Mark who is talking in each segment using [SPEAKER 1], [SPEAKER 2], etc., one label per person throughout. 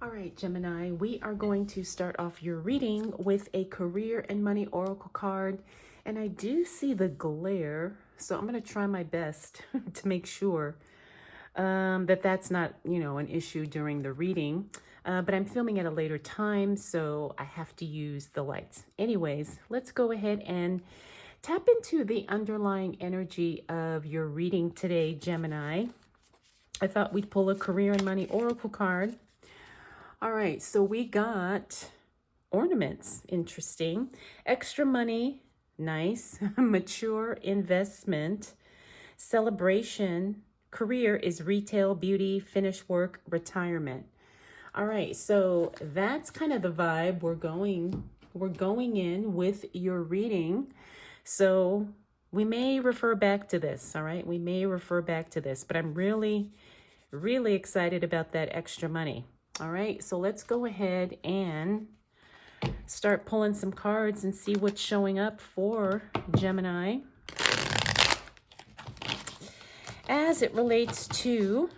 [SPEAKER 1] All right, Gemini, we are going to start off your reading with a career and money oracle card. And I do see the glare, so I'm going to try my best to make sure that that's not, an issue during the reading. But I'm filming at a later time, so I have to use the lights. Anyways, let's go ahead and tap into the underlying energy of your reading today, Gemini. I thought we'd pull a career and money oracle card. All right, so we got ornaments, interesting. Extra money, nice. Mature investment. Celebration. Career is retail, beauty, finish work, retirement. All right, so that's kind of the vibe we're going in with your reading. So we may refer back to this, all right? We may refer back to this, but I'm really, really excited about that extra money. All right, so let's go ahead and start pulling some cards and see what's showing up for Gemini as it relates to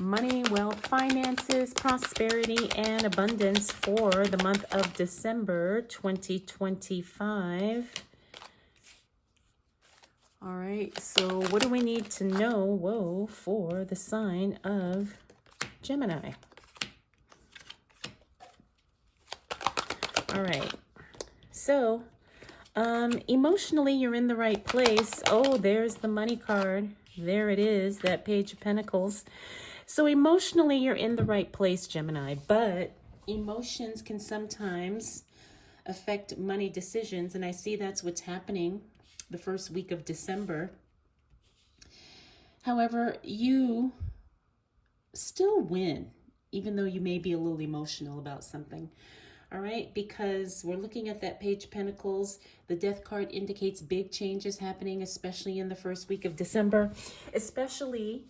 [SPEAKER 1] money, wealth, finances, prosperity, and abundance for the month of December 2025. All right, so what do we need to know, for the sign of Gemini? All right, so emotionally you're in the right place. Oh, there's the money card. There it is, that Page of Pentacles. So emotionally you're in the right place, Gemini, but emotions can sometimes affect money decisions, and I see that's what's happening the first week of December. However, you still win, even though you may be a little emotional about something. All right, because we're looking at that Page of Pentacles. The Death card indicates big changes happening, especially in the first week of December, especially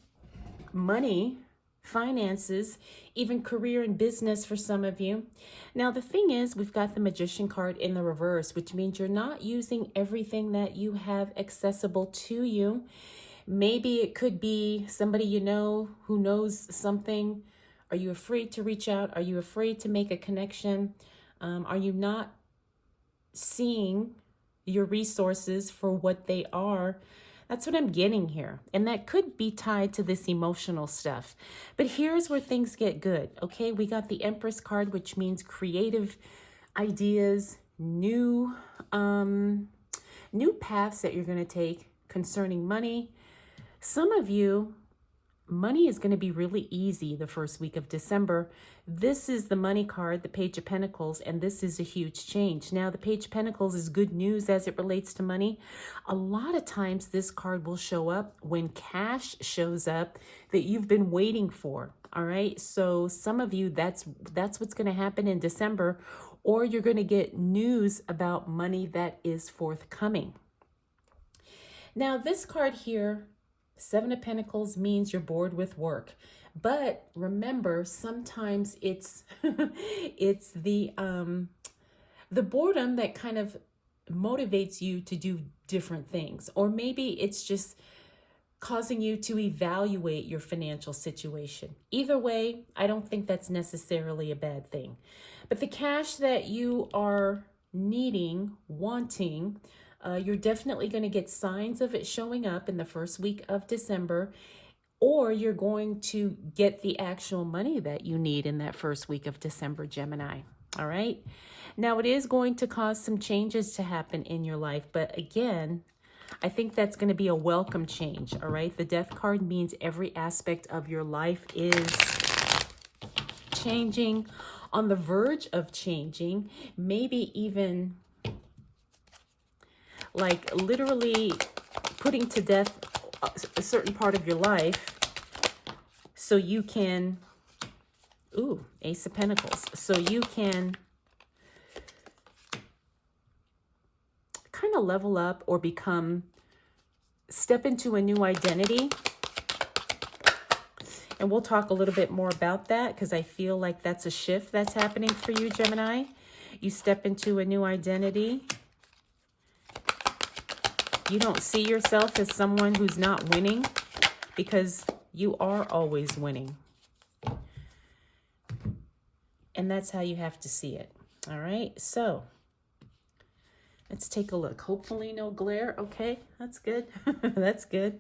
[SPEAKER 1] money, finances, even career and business for some of you. Now, the thing is, we've got the Magician card in the reverse, which means you're not using everything that you have accessible to you. Maybe it could be somebody you know who knows something. Are you afraid to reach out? Are you afraid to make a connection? Are you not seeing your resources for what they are? That's what I'm getting here. And that could be tied to this emotional stuff. But here's where things get good, okay? We got the Empress card, which means creative ideas, new paths that you're going to take concerning money. Some of you, money is going to be really easy the first week of December. This is the money card, the Page of Pentacles, and this is a huge change. Now, the Page of Pentacles is good news as it relates to money. A lot of times this card will show up when cash shows up that you've been waiting for. All right, so some of you, that's what's going to happen in December, or you're going to get news about money that is forthcoming. Now, this card here, Seven of Pentacles, means you're bored with work. But remember, sometimes it's it's the boredom that kind of motivates you to do different things. Or maybe it's just causing you to evaluate your financial situation. Either way, I don't think that's necessarily a bad thing. But the cash that you are needing, wanting, you're definitely going to get signs of it showing up in the first week of December, or you're going to get the actual money that you need in that first week of December, Gemini. All right. Now, it is going to cause some changes to happen in your life, but again, I think that's going to be a welcome change. All right. The Death card means every aspect of your life is changing, on the verge of changing, maybe even like literally putting to death a certain part of your life so you can, Ace of Pentacles, so you can kind of level up or step into a new identity. And we'll talk a little bit more about that because I feel like that's a shift that's happening for you, Gemini. You step into a new identity. You don't see yourself as someone who's not winning because you are always winning. And that's how you have to see it. All right, so let's take a look. Hopefully no glare. Okay, that's good. That's good.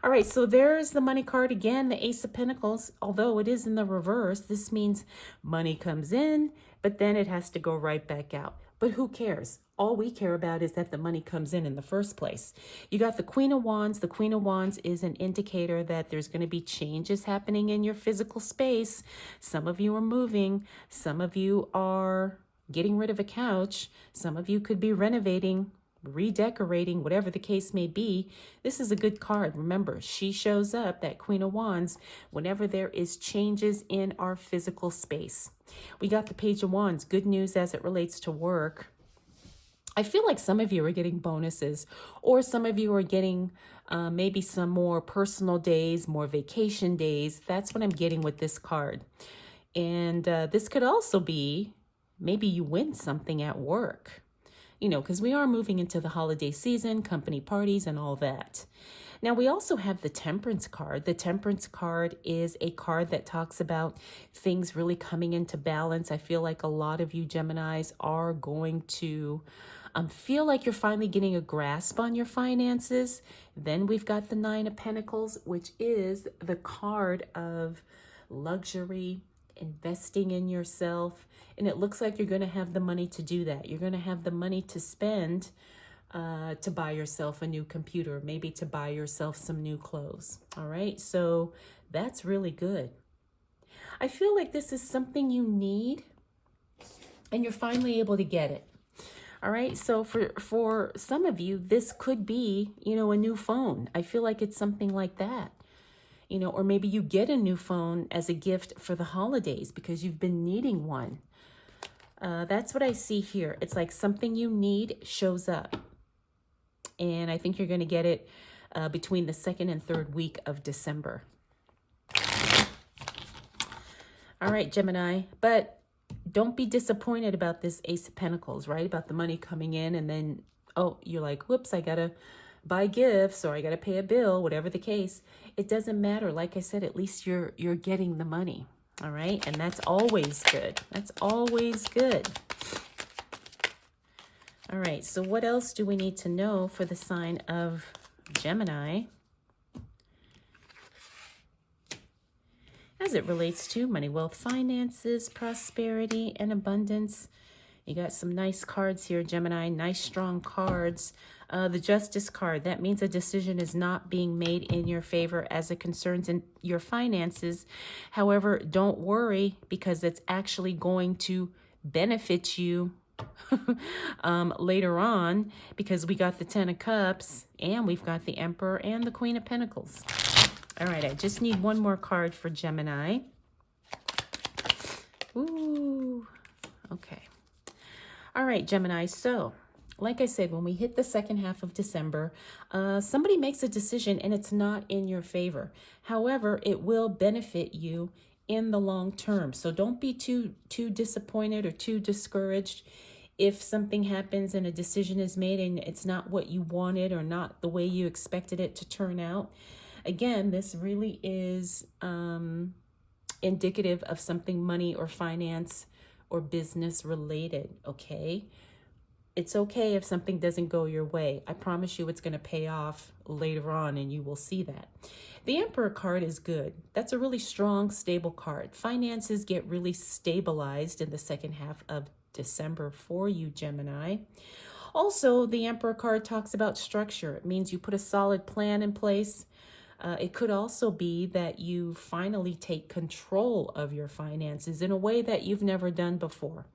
[SPEAKER 1] All right, so there's the money card again, the Ace of Pentacles. Although it is in the reverse, this means money comes in, but then it has to go right back out. But who cares? All we care about is that the money comes in the first place. You got the Queen of Wands. The Queen of Wands is an indicator that there's going to be changes happening in your physical space. Some of you are moving. Some of you are getting rid of a couch. Some of you could be renovating, redecorating, whatever the case may be. This is a good card. Remember, she shows up, that Queen of Wands, whenever there is changes in our physical space. We got the Page of Wands. Good news as it relates to work. I feel like some of you are getting bonuses, or some of you are getting maybe some more personal days, more vacation days. That's what I'm getting with this card. And this could also be maybe you win something at work, you know, because we are moving into the holiday season, company parties and all that. Now, we also have the Temperance card. The Temperance card is a card that talks about things really coming into balance. I feel like a lot of you Geminis are going to feel like you're finally getting a grasp on your finances. Then we've got the Nine of Pentacles, which is the card of luxury, investing in yourself. And it looks like you're going to have the money to do that. You're going to have the money to spend to buy yourself a new computer, maybe to buy yourself some new clothes. All right, so that's really good. I feel like this is something you need and you're finally able to get it. All right, so for some of you, this could be, you know, a new phone. I feel like it's something like that. You know, or maybe you get a new phone as a gift for the holidays because you've been needing one. That's what I see here. It's like something you need shows up. And I think you're going to get it between the 2nd and 3rd week of December. All right, Gemini. But don't be disappointed about this Ace of Pentacles, right? About the money coming in and then, oh, you're like, whoops, I got to buy gifts or I got to pay a bill, whatever the case. It doesn't matter. Like I said, at least you're getting the money. All right. And that's always good. That's always good. All right. So what else do we need to know for the sign of Gemini as it relates to money, wealth, finances, prosperity, and abundance? You got some nice cards here, Gemini, nice strong cards. The Justice card, that means a decision is not being made in your favor as it concerns in your finances. However, don't worry because it's actually going to benefit you later on, because we got the 10 of Cups and we've got the Emperor and the Queen of Pentacles. All right, I just need one more card for Gemini. Ooh, okay. All right, Gemini, so like I said, when we hit the second half of December, somebody makes a decision and it's not in your favor. However, it will benefit you in the long term. So don't be too disappointed or too discouraged if something happens and a decision is made and it's not what you wanted or not the way you expected it to turn out. Again, this really is indicative of something money or finance or business related, okay? It's okay if something doesn't go your way. I promise you it's going to pay off later on and you will see that. The Emperor card is good. That's a really strong, stable card. Finances get really stabilized in the second half of December for you, Gemini. Also, the Emperor card talks about structure. It means you put a solid plan in place. It could also be that you finally take control of your finances in a way that you've never done before.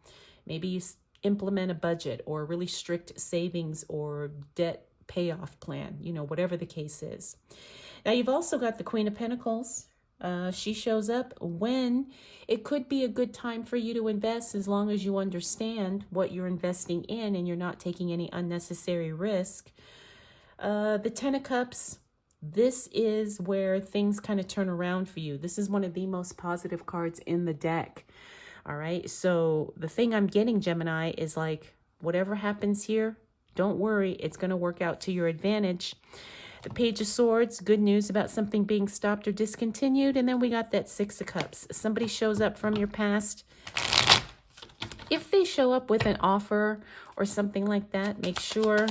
[SPEAKER 1] Maybe you implement a budget or a really strict savings or debt payoff plan, you know, whatever the case is. Now, you've also got the Queen of Pentacles. She shows up when it could be a good time for you to invest, as long as you understand what you're investing in and you're not taking any unnecessary risk. The 10 of Cups, this is where things kind of turn around for you. This is one of the most positive cards in the deck. All right, so the thing I'm getting, Gemini, is like, whatever happens here, don't worry, it's going to work out to your advantage. The Page of Swords, good news about something being stopped or discontinued. And then we got that 6 of Cups. Somebody shows up from your past If they show up with an offer or something like that, make sure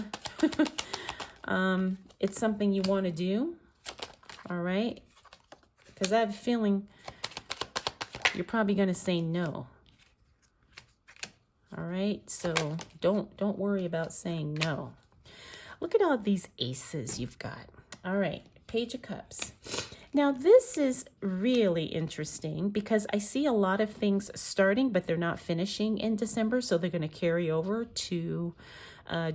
[SPEAKER 1] it's something you want to do. All right. Because I have a feeling you're probably going to say no. All right. So don't worry about saying no. Look at all these aces you've got. All right. Page of Cups. Now, this is really interesting because I see a lot of things starting, but they're not finishing in December. So they're going to carry over to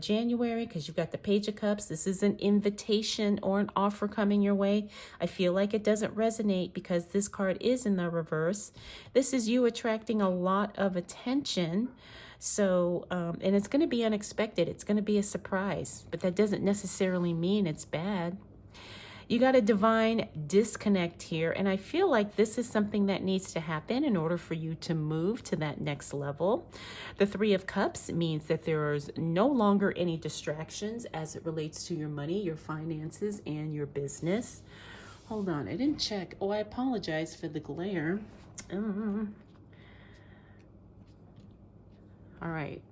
[SPEAKER 1] January because you've got the Page of Cups. This is an invitation or an offer coming your way. I feel like it doesn't resonate because this card is in the reverse. This is you attracting a lot of attention. So, and it's going to be unexpected. It's going to be a surprise, but that doesn't necessarily mean it's bad. You got a divine disconnect here, and I feel like this is something that needs to happen in order for you to move to that next level. The Three of Cups means that there is no longer any distractions as it relates to your money, your finances, and your business. Hold on, I didn't check. Oh, I apologize for the glare. All right,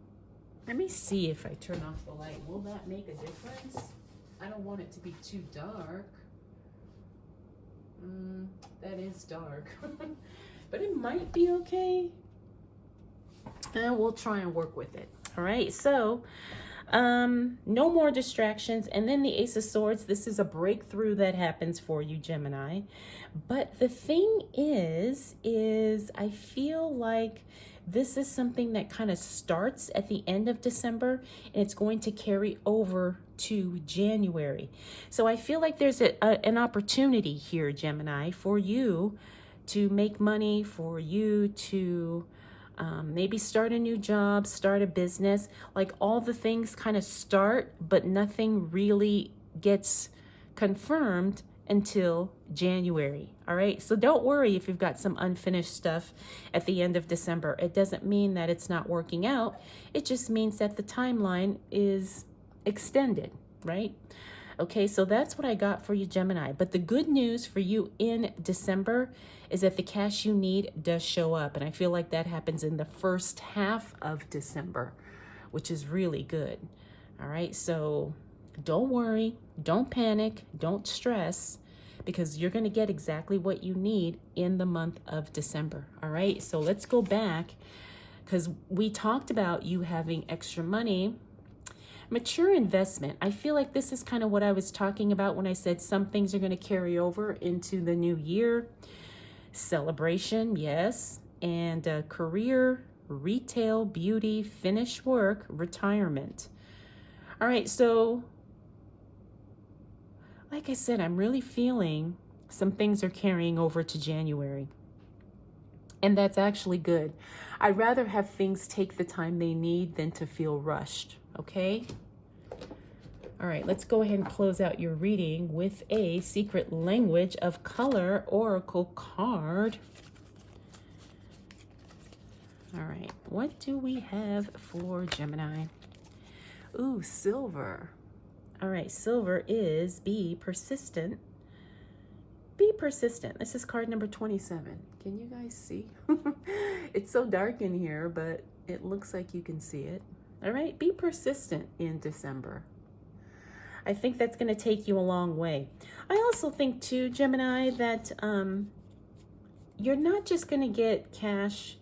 [SPEAKER 1] let me see if I turn off the light. Will that make a difference? I don't want it to be too dark. That is dark, but it might be okay. And we'll try and work with it. All right, so no more distractions. And then the Ace of Swords, this is a breakthrough that happens for you, Gemini. But the thing is I feel like this is something that kind of starts at the end of December and it's going to carry over to January. So I feel like there's an opportunity here, Gemini, for you to make money, for you to maybe start a new job, start a business. Like all the things kind of start, but nothing really gets confirmed until January. All right. So don't worry if you've got some unfinished stuff at the end of December. It doesn't mean that it's not working out. It just means that the timeline is extended, right? Okay, so that's what I got for you, Gemini. But the good news for you in December is that the cash you need does show up. And I feel like that happens in the first half of December, which is really good. All right, so don't worry, don't panic, don't stress, because you're going to get exactly what you need in the month of December. All right, so let's go back because we talked about you having extra money. Mature investment. I feel like this is kind of what I was talking about when I said some things are going to carry over into the new year. Celebration, yes. And career, retail, beauty, finish work, retirement. All right, so like I said, I'm really feeling some things are carrying over to January. And that's actually good. I'd rather have things take the time they need than to feel rushed, okay? All right, let's go ahead and close out your reading with a Secret Language of Color Oracle card. All right, what do we have for Gemini? Ooh, silver. All right, silver is be persistent. Be persistent. This is card number 27. Can you guys see? It's so dark in here, but it looks like you can see it. All right, be persistent in December. I think that's going to take you a long way. I also think too, Gemini, that you're not just going to get cash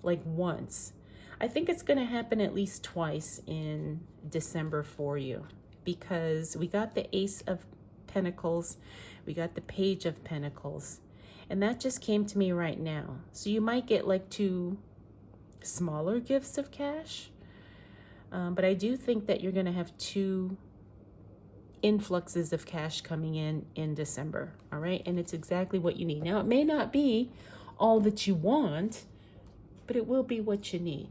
[SPEAKER 1] like once. I think it's going to happen at least twice in December for you, because we got the Ace of Pentacles, we got the Page of Pentacles, and that just came to me right now. So you might get like 2 smaller gifts of cash, but I do think that you're going to have 2 influxes of cash coming in December. All right, and it's exactly what you need. Now, it may not be all that you want, but it will be what you need.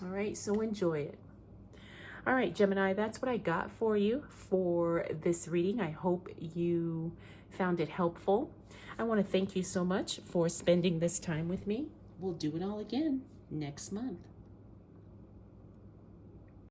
[SPEAKER 1] All right, so enjoy it. All right, Gemini, that's what I got for you for this reading. I hope you found it helpful. I want to thank you so much for spending this time with me. We'll do it all again next month.